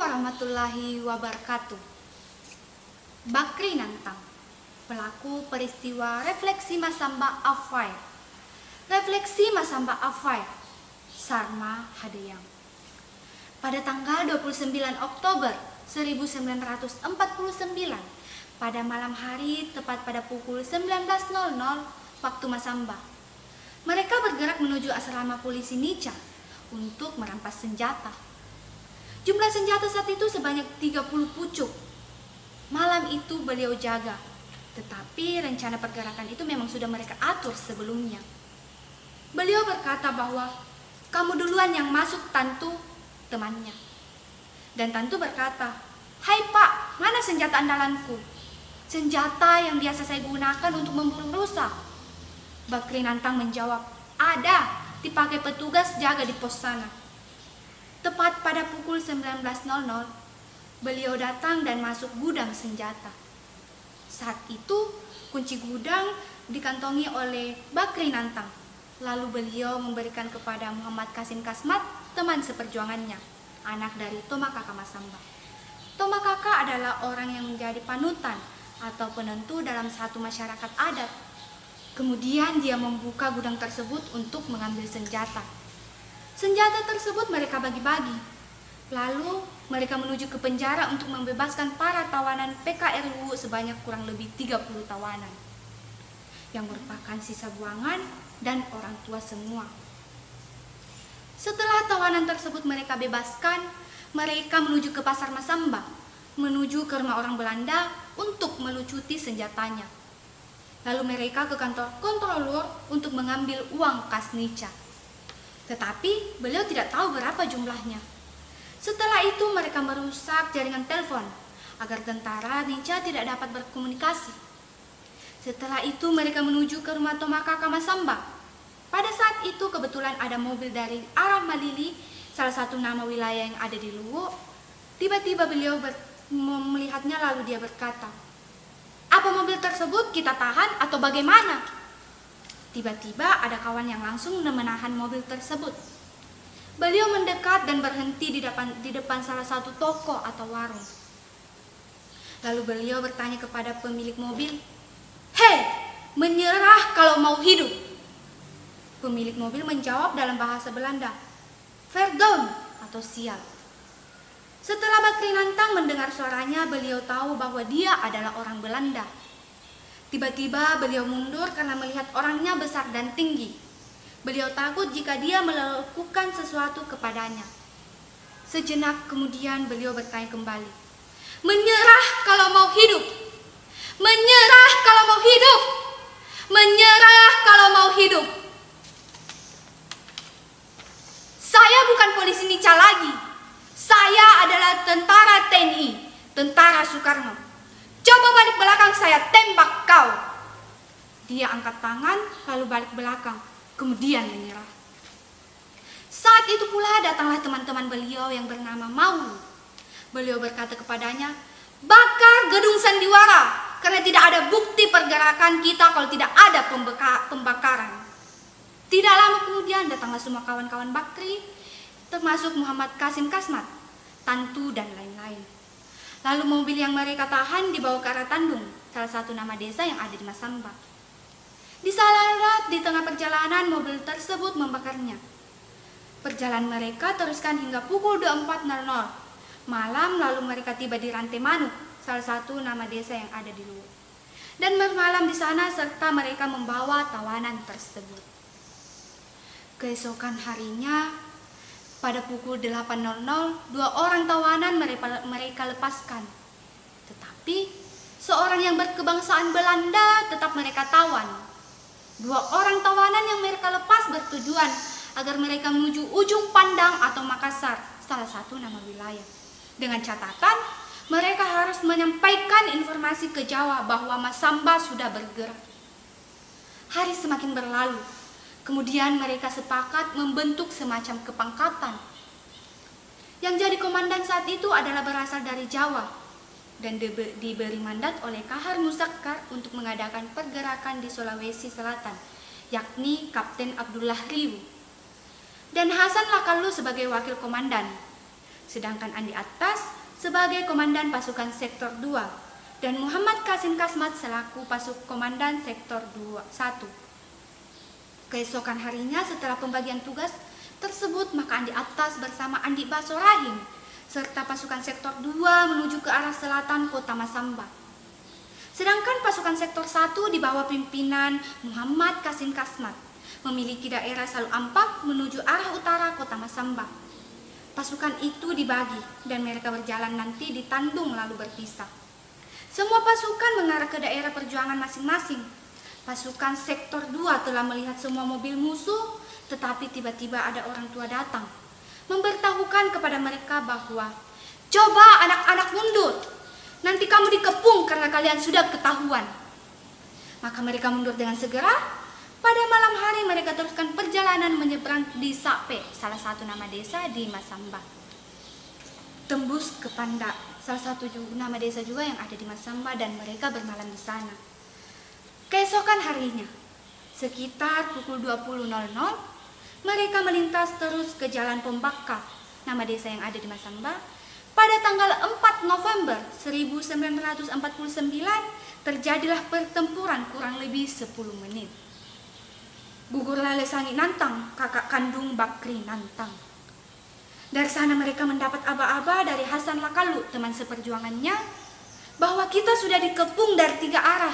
warahmatullahi wabarakatuh. Bakri Nantang, pelaku peristiwa Refleksi Masamba Affair. Refleksi Masamba Affair, Sarma Hadeyang. Pada tanggal 29 Oktober 1949, pada malam hari tepat pada pukul 19.00 waktu Masamba, mereka bergerak menuju asrama polisi Nica untuk merampas senjata. Jumlah senjata saat itu sebanyak 30 pucuk. Malam itu beliau jaga, tetapi rencana pergerakan itu memang sudah mereka atur sebelumnya. Beliau berkata bahwa, "Kamu duluan yang masuk, Tantu," temannya. Dan Tantu berkata, "Hai Pak, mana senjata andalanku? Senjata yang biasa saya gunakan untuk memburu rusa." Bakri Nantang menjawab, "Ada, dipakai petugas jaga di pos sana." Tepat pada pukul 19.00, beliau datang dan masuk gudang senjata. Saat itu, kunci gudang dikantongi oleh Bakri Nantang. Lalu beliau memberikan kepada Muhammad Kasim Kasmat, teman seperjuangannya, anak dari Toma Kaka Masamba. Toma Kaka adalah orang yang menjadi panutan atau penentu dalam satu masyarakat adat. Kemudian dia membuka gudang tersebut untuk mengambil senjata. Senjata tersebut mereka bagi-bagi. Lalu mereka menuju ke penjara untuk membebaskan para tawanan PKRU sebanyak kurang lebih 30 tawanan, yang merupakan sisa buangan dan orang tua semua. Setelah tawanan tersebut mereka bebaskan, mereka menuju ke pasar Masamba, menuju ke rumah orang Belanda untuk melucuti senjatanya. Lalu mereka ke kantor kontrolor untuk mengambil uang kas Nica. Tetapi beliau tidak tahu berapa jumlahnya. Setelah itu mereka merusak jaringan telepon agar tentara Nica tidak dapat berkomunikasi. Setelah itu mereka menuju ke rumah Toma Kaka Masamba. Pada saat itu kebetulan ada mobil dari arah Malili, salah satu nama wilayah yang ada di Luwu. Tiba-tiba beliau melihatnya lalu dia berkata, "Apa mobil tersebut kita tahan atau bagaimana?" Tiba-tiba ada kawan yang langsung menahan mobil tersebut. Beliau mendekat dan berhenti di depan salah satu toko atau warung. Lalu beliau bertanya kepada pemilik mobil, "Hei, menyerah kalau mau hidup." Pemilik mobil menjawab dalam bahasa Belanda, "Verdown," atau sial. Setelah Bakri Nantang mendengar suaranya, beliau tahu bahwa dia adalah orang Belanda. Tiba-tiba beliau mundur karena melihat orangnya besar dan tinggi. Beliau takut jika dia melakukan sesuatu kepadanya. Sejenak kemudian beliau bertanya kembali, "Menyerah kalau mau hidup! Menyerah kalau mau hidup! Menyerah kalau mau hidup!" "Saya bukan polisi Nica lagi. Saya adalah tentara TNI, tentara Soekarno. Coba balik belakang, saya tembak kau." Dia angkat tangan lalu balik belakang, kemudian menyerah. Saat itu pula datanglah teman-teman beliau yang bernama Maulu. Beliau berkata kepadanya, "Bakar gedung sandiwara, karena tidak ada bukti pergerakan kita kalau tidak ada pembakaran." Tidak lama kemudian datanglah semua kawan-kawan Bakri, termasuk Muhammad Kasim Kasmat, Tantu, dan lain-lain. Lalu mobil yang mereka tahan dibawa ke arah Tandung, salah satu nama desa yang ada di Masamba. Di Salarat, di tengah perjalanan, mobil tersebut membakarnya. Perjalanan mereka teruskan hingga pukul 24.00 malam, lalu mereka tiba di Rantai Manuk, salah satu nama desa yang ada di Luwu, dan bermalam di sana serta mereka membawa tawanan tersebut. Keesokan harinya, pada pukul 8.00, 2 orang tawanan mereka lepaskan. Tetapi seorang yang berkebangsaan Belanda tetap mereka tawan. 2 orang tawanan yang mereka lepas bertujuan agar mereka menuju Ujung Pandang atau Makassar, salah satu nama wilayah. Dengan catatan, mereka harus menyampaikan informasi ke Jawa bahwa Masamba sudah bergerak. Hari semakin berlalu. Kemudian mereka sepakat membentuk semacam kepangkatan. Yang jadi komandan saat itu adalah berasal dari Jawa dan diberi mandat oleh Kahar Muzakkar untuk mengadakan pergerakan di Sulawesi Selatan, yakni Kapten Abdullah Riwu. Dan Hasan Lakalu sebagai wakil komandan. Sedangkan Andi Atas sebagai komandan pasukan sektor 2 dan Muhammad Qasim Kasmat selaku komandan sektor 1. Keesokan harinya setelah pembagian tugas tersebut, maka Andi Atas bersama Andi Baso Rahim serta pasukan sektor 2 menuju ke arah selatan kota Masamba. Sedangkan pasukan sektor 1 di bawah pimpinan Muhammad Qasim Kasmat memiliki daerah Salu Ampak menuju arah utara kota Masamba. Pasukan itu dibagi dan mereka berjalan nanti di Tandung lalu berpisah. Semua pasukan mengarah ke daerah perjuangan masing-masing. Pasukan sektor 2 telah melihat semua mobil musuh, tetapi tiba-tiba ada orang tua datang memberitahukan kepada mereka bahwa coba anak-anak mundur, nanti kamu dikepung karena kalian sudah ketahuan. Maka mereka mundur dengan segera. Pada malam hari mereka teruskan perjalanan menyeberang di Sape, salah satu nama desa di Masamba. Tembus ke Pandak, salah satu nama desa juga yang ada di Masamba, dan mereka bermalam di sana. Keesokan harinya, sekitar pukul 20.00, mereka melintas terus ke Jalan Pombaka, nama desa yang ada di Masamba. Pada tanggal 4 November 1949, terjadilah pertempuran kurang lebih 10 menit. Gugurlah Lesangi Nantang, kakak kandung Bakri Nantang. Dari sana mereka mendapat aba-aba dari Hasan Lakalu, teman seperjuangannya, bahwa kita sudah dikepung dari 3 arah,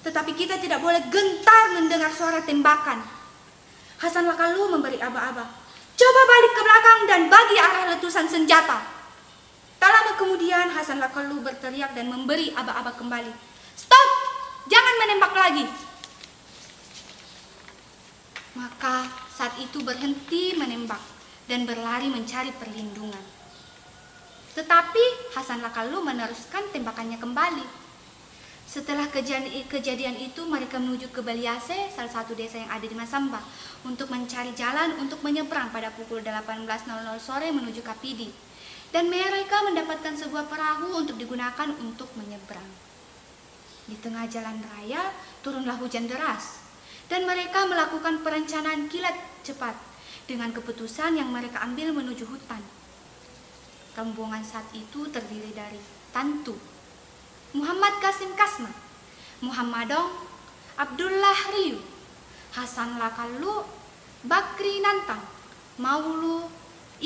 tetapi kita tidak boleh gentar mendengar suara tembakan. Hasan Lakalu memberi aba-aba, coba balik ke belakang dan bagi arah letusan senjata. Tak lama kemudian Hasan Lakalu berteriak dan memberi aba-aba kembali, stop, jangan menembak lagi. Maka saat itu berhenti menembak dan berlari mencari perlindungan. Tetapi Hasan Lakalu meneruskan tembakannya kembali. Setelah kejadian itu mereka menuju ke Baliase, salah satu desa yang ada di Masamba, untuk mencari jalan untuk menyeberang pada pukul 18.00 sore menuju Kapidi. Dan mereka mendapatkan sebuah perahu untuk digunakan untuk menyeberang. Di tengah jalan raya turunlah hujan deras. Dan mereka melakukan perencanaan kilat cepat dengan keputusan yang mereka ambil menuju hutan. Rombongan saat itu terdiri dari Tantu, Muhammad Qasim Kasmat, Muhammadong, Abdullah Riu, Hasan Lakalu, Bakri Nantang, Maulu,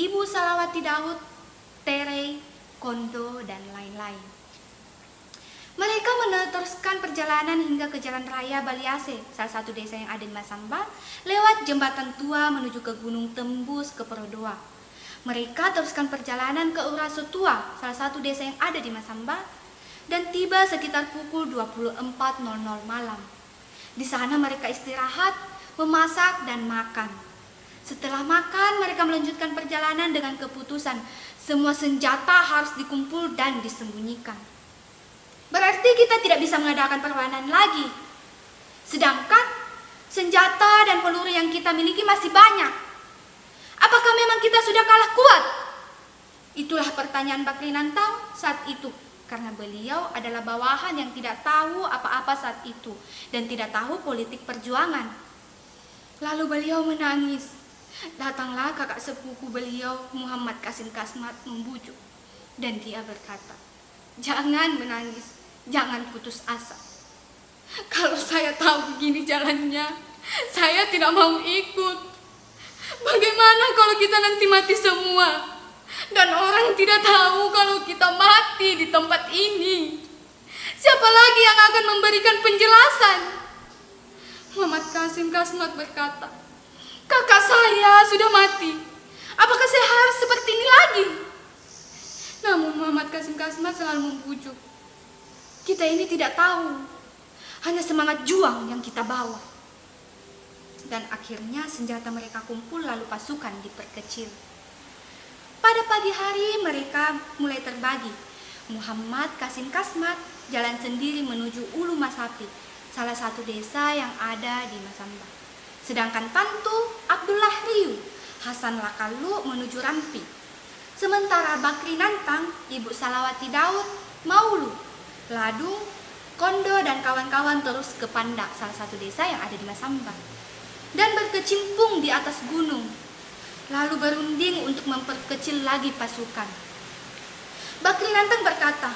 Ibu Salawati Daud, Tere, Kondo, dan lain-lain. Mereka meneruskan perjalanan hingga ke Jalan Raya Baliase, salah satu desa yang ada di Masamba, lewat jembatan tua menuju ke Gunung Tembus ke Porodoa. Mereka teruskan perjalanan ke Uraso Tua, salah satu desa yang ada di Masamba, dan tiba sekitar pukul 24.00 malam. Di sana mereka istirahat, memasak, dan makan. Setelah makan, mereka melanjutkan perjalanan dengan keputusan semua senjata harus dikumpul dan disembunyikan. Berarti kita tidak bisa mengadakan perlawanan lagi. Sedangkan senjata dan peluru yang kita miliki masih banyak. Apakah memang kita sudah kalah kuat? Itulah pertanyaan Bakri Nantang saat itu. Karena beliau adalah bawahan yang tidak tahu apa-apa saat itu dan tidak tahu politik perjuangan. Lalu beliau menangis. Datanglah kakak sepupu beliau, Muhammad Qasim Kasmat, membujuk. Dan dia berkata, jangan menangis. Jangan putus asa. Kalau saya tahu begini jalannya, saya tidak mau ikut. Bagaimana kalau kita nanti mati semua? Dan orang tidak tahu kalau kita mati di tempat ini. Siapa lagi yang akan memberikan penjelasan? Muhammad Qasim Kasmat berkata, kakak saya sudah mati. Apakah saya harus seperti ini lagi? Namun Muhammad Qasim Kasmat selalu membujuk. Kita ini tidak tahu, hanya semangat juang yang kita bawa. Dan akhirnya senjata mereka kumpul lalu pasukan diperkecil. Pada pagi hari mereka mulai terbagi. Muhammad Qasim Kasmat jalan sendiri menuju Ulu Masapi, salah satu desa yang ada di Masamba. Sedangkan Tantu, Abdullah Riu, Hasan Lakalu menuju Rampi. Sementara Bakri Nantang, Ibu Salawati Daud, Maulu, Ladung, Kondo, dan kawan-kawan terus ke Pandak, salah satu desa yang ada di Masamba, dan berkecimpung di atas gunung, lalu berunding untuk memperkecil lagi pasukan. Bakri Nantang berkata,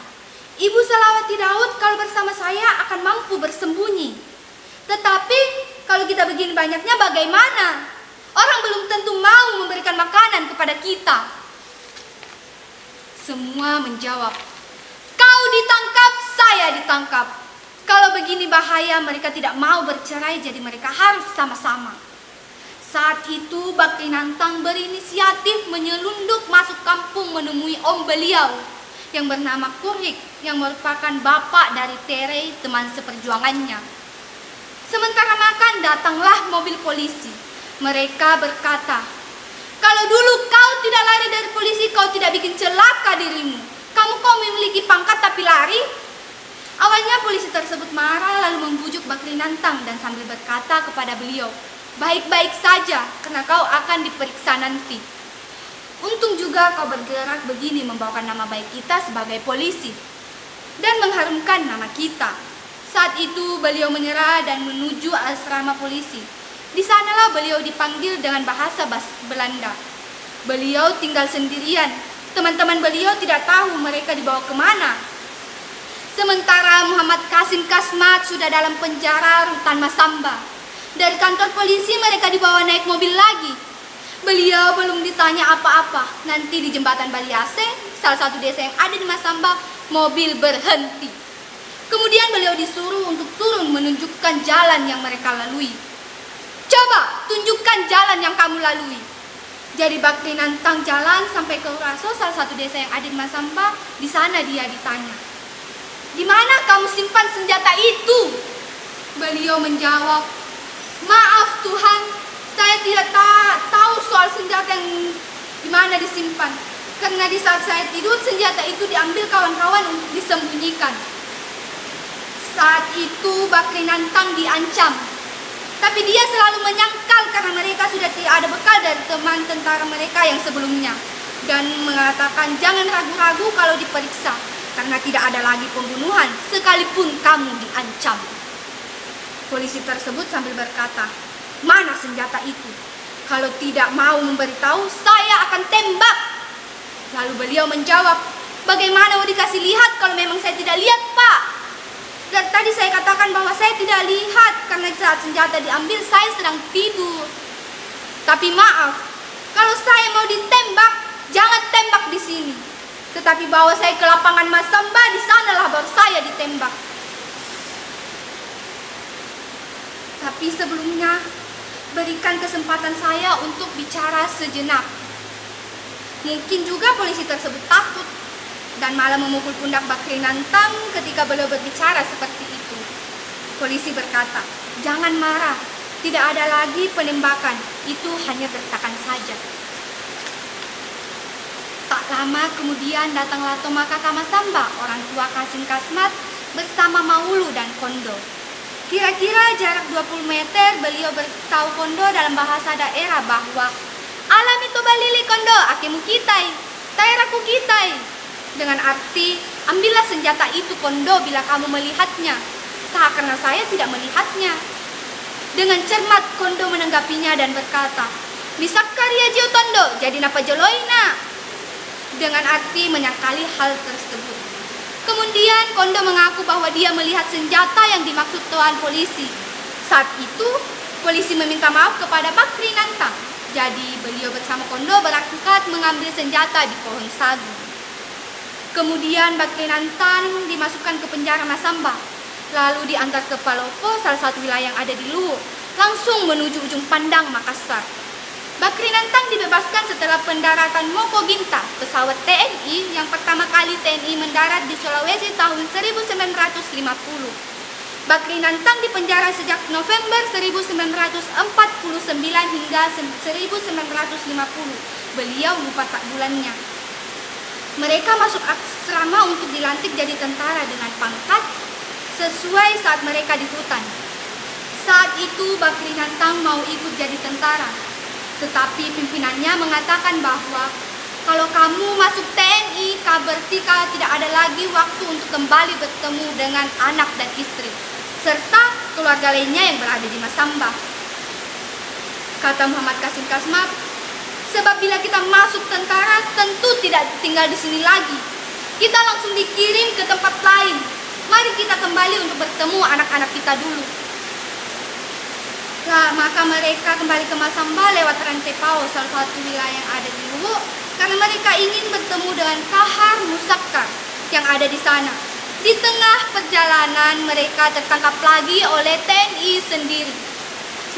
Ibu Selawati Daud kalau bersama saya akan mampu bersembunyi. Tetapi kalau kita begini banyaknya bagaimana? Orang belum tentu mau memberikan makanan kepada kita. Semua menjawab, kau ditangkap, saya ditangkap. Kalau begini bahaya, mereka tidak mau bercerai, jadi mereka harus sama-sama. Saat itu Bakri Nantang berinisiatif menyelundup masuk kampung menemui om beliau yang bernama Kurik, yang merupakan bapak dari Tere, teman seperjuangannya. Sementara makan, datanglah mobil polisi. Mereka berkata, kalau dulu kau tidak lari dari polisi, kau tidak bikin celaka dirimu. Kau memiliki pangkat tapi lari. Awalnya polisi tersebut marah lalu membujuk Bakri Nantang dan sambil berkata kepada beliau, baik-baik saja karena kau akan diperiksa nanti. Untung juga kau bergerak begini membawakan nama baik kita sebagai polisi dan mengharumkan nama kita. Saat itu beliau menyerah dan menuju asrama polisi. Di sanalah beliau dipanggil dengan bahasa Belanda. Beliau tinggal sendirian. Teman-teman beliau tidak tahu mereka dibawa kemana. Sementara Muhammad Kasim Kasmat sudah dalam penjara rutan Masamba. Dari kantor polisi mereka dibawa naik mobil lagi. Beliau belum ditanya apa-apa. Nanti di jembatan Baliase, salah satu desa yang ada di Masamba, mobil berhenti. Kemudian beliau disuruh untuk turun menunjukkan jalan yang mereka lalui. Coba tunjukkan jalan yang kamu lalui. Jadi Bakri Nantang jalan sampai ke Uraso, salah satu desa yang ada di Masamba. Di sana dia ditanya, di mana kamu simpan senjata itu? Beliau menjawab, maaf Tuhan, saya tidak tahu soal senjata yang di mana disimpan. Karena di saat saya tidur, senjata itu diambil kawan-kawan untuk disembunyikan. Saat itu Bakri Nantang diancam. Tapi dia selalu menyangkal karena mereka sudah tidak ada bekal dari teman tentara mereka yang sebelumnya. Dan mengatakan jangan ragu-ragu kalau diperiksa. Karena tidak ada lagi pembunuhan sekalipun kamu diancam. Polisi tersebut sambil berkata, mana senjata itu? Kalau tidak mau memberitahu, saya akan tembak. Lalu beliau menjawab, bagaimana mau dikasih lihat kalau memang saya tidak lihat, Pak? Dan tadi saya katakan bahwa saya tidak lihat karena saat senjata diambil saya sedang tidur. Tapi maaf, kalau saya mau ditembak, jangan tembak di sini. Tetapi bawa saya ke lapangan Masamba, di sanalah baru saya ditembak. Tapi sebelumnya, berikan kesempatan saya untuk bicara sejenak. Mungkin juga polisi tersebut takut dan malah memukul pundak Bakri Nantang ketika beliau berbicara seperti itu. Polisi berkata, jangan marah, tidak ada lagi penembakan, itu hanya gertakan saja. Tak lama kemudian datanglah Tomaka Kamasamba, orang tua Kasim Kasmat, bersama Maulu dan Kondo. Kira-kira jarak 20 meter beliau beritahu Kondo dalam bahasa daerah bahwa alami to balili Kondo, akemu kitai, tairaku kitai. Dengan arti, ambillah senjata itu Kondo bila kamu melihatnya. Karena saya tidak melihatnya. Dengan cermat Kondo menanggapinya dan berkata, Misakkarya Jio Tondo, jadi napa joloina? Dengan arti menyangkali hal tersebut. Kemudian Kondo mengaku bahwa dia melihat senjata yang dimaksud tuan polisi. Saat itu, polisi meminta maaf kepada Bakri Nantang. Jadi beliau bersama Kondo berangkat mengambil senjata di pohon sagu. Kemudian Bakri Nantang dimasukkan ke penjara Masamba, lalu diantar ke Palopo, salah satu wilayah yang ada di Luwu, langsung menuju ujung pandang Makassar. Bakri Nantang dibebaskan setelah pendaratan Moko Ginta, pesawat TNI yang pertama kali TNI mendarat di Sulawesi tahun 1950. Bakri Nantang dipenjara sejak November 1949 hingga 1950. Beliau lupa tak bulannya. Mereka masuk asrama untuk dilantik jadi tentara dengan pangkat sesuai saat mereka di hutan. Saat itu Bakri Nantang mau ikut jadi tentara, tetapi pimpinannya mengatakan bahwa kalau kamu masuk TNI, berarti kau tidak ada lagi waktu untuk kembali bertemu dengan anak dan istri, serta keluarga lainnya yang berada di Masamba. Kata Muhammad Kasim Kasmat, sebab bila kita masuk tentara, tentu tidak tinggal di sini lagi. kita langsung dikirim ke tempat lain. Mari kita kembali untuk bertemu anak-anak kita dulu. Nah, maka mereka kembali ke Masamba lewat Rantepao, salah satu wilayah yang ada di Luwu, karena mereka ingin bertemu dengan Kahar Musakkar yang ada di sana. Di tengah perjalanan mereka tertangkap lagi oleh TNI sendiri.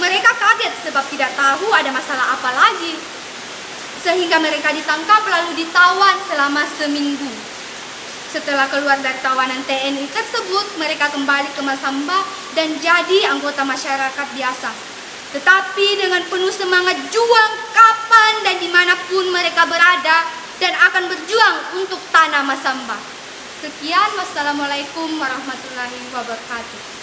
Mereka kaget sebab tidak tahu ada masalah apa lagi. Sehingga mereka ditangkap lalu ditawan selama seminggu. Setelah keluar dari tawanan TNI tersebut, mereka kembali ke Masamba dan jadi anggota masyarakat biasa. Tetapi dengan penuh semangat juang kapan dan dimanapun mereka berada dan akan berjuang untuk tanah Masamba. Sekian, wassalamualaikum warahmatullahi wabarakatuh.